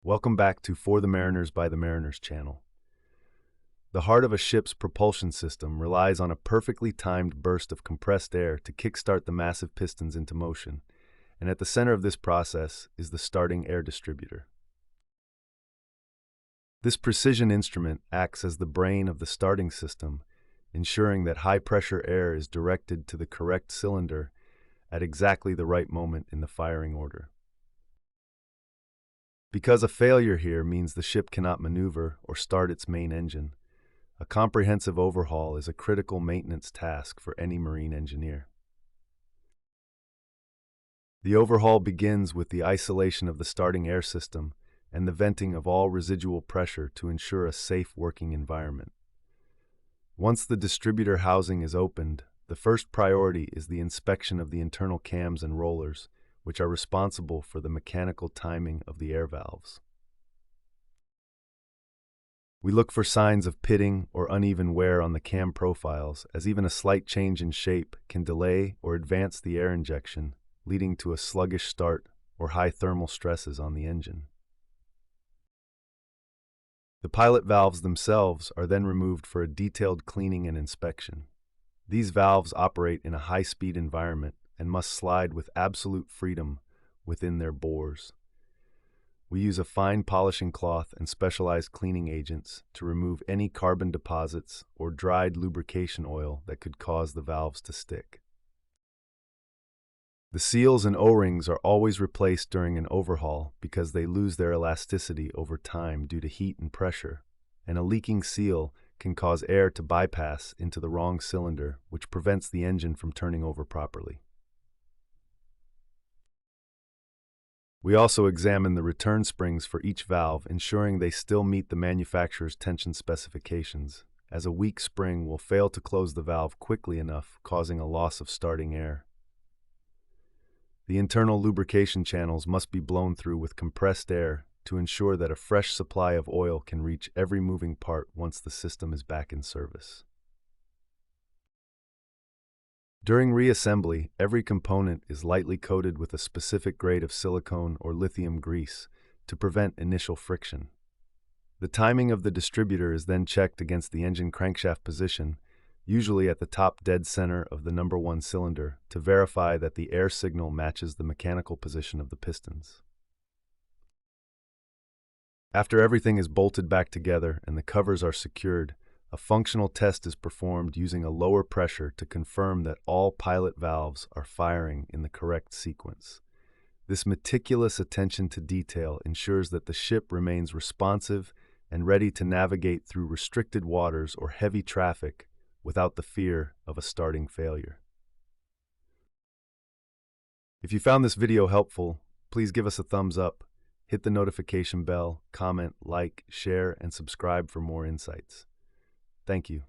Welcome back to For the Mariners by the Mariners channel. The heart of a ship's propulsion system relies on a perfectly timed burst of compressed air to kickstart the massive pistons into motion, and at the center of this process is the starting air distributor. This precision instrument acts as the brain of the starting system, ensuring that high-pressure air is directed to the correct cylinder at exactly the right moment in the firing order. Because a failure here means the ship cannot maneuver or start its main engine, a comprehensive overhaul is a critical maintenance task for any marine engineer. The overhaul begins with the isolation of the starting air system and the venting of all residual pressure to ensure a safe working environment. Once the distributor housing is opened, the first priority is the inspection of the internal cams and rollers, which are responsible for the mechanical timing of the air valves. We look for signs of pitting or uneven wear on the cam profiles, as even a slight change in shape can delay or advance the air injection, leading to a sluggish start or high thermal stresses on the engine. The pilot valves themselves are then removed for a detailed cleaning and inspection. These valves operate in a high-speed environment and must slide with absolute freedom within their bores. We use a fine polishing cloth and specialized cleaning agents to remove any carbon deposits or dried lubrication oil that could cause the valves to stick. The seals and O-rings are always replaced during an overhaul because they lose their elasticity over time due to heat and pressure, and a leaking seal can cause air to bypass into the wrong cylinder, which prevents the engine from turning over properly. We also examine the return springs for each valve, ensuring they still meet the manufacturer's tension specifications, as a weak spring will fail to close the valve quickly enough, causing a loss of starting air. The internal lubrication channels must be blown through with compressed air to ensure that a fresh supply of oil can reach every moving part once the system is back in service. During reassembly, every component is lightly coated with a specific grade of silicone or lithium grease to prevent initial friction. The timing of the distributor is then checked against the engine crankshaft position, usually at the top dead center of the number 1 cylinder, to verify that the air signal matches the mechanical position of the pistons. After everything is bolted back together and the covers are secured, a functional test is performed using a lower pressure to confirm that all pilot valves are firing in the correct sequence. This meticulous attention to detail ensures that the ship remains responsive and ready to navigate through restricted waters or heavy traffic without the fear of a starting failure. If you found this video helpful, please give us a thumbs up, hit the notification bell, comment, like, share, and subscribe for more insights. Thank you.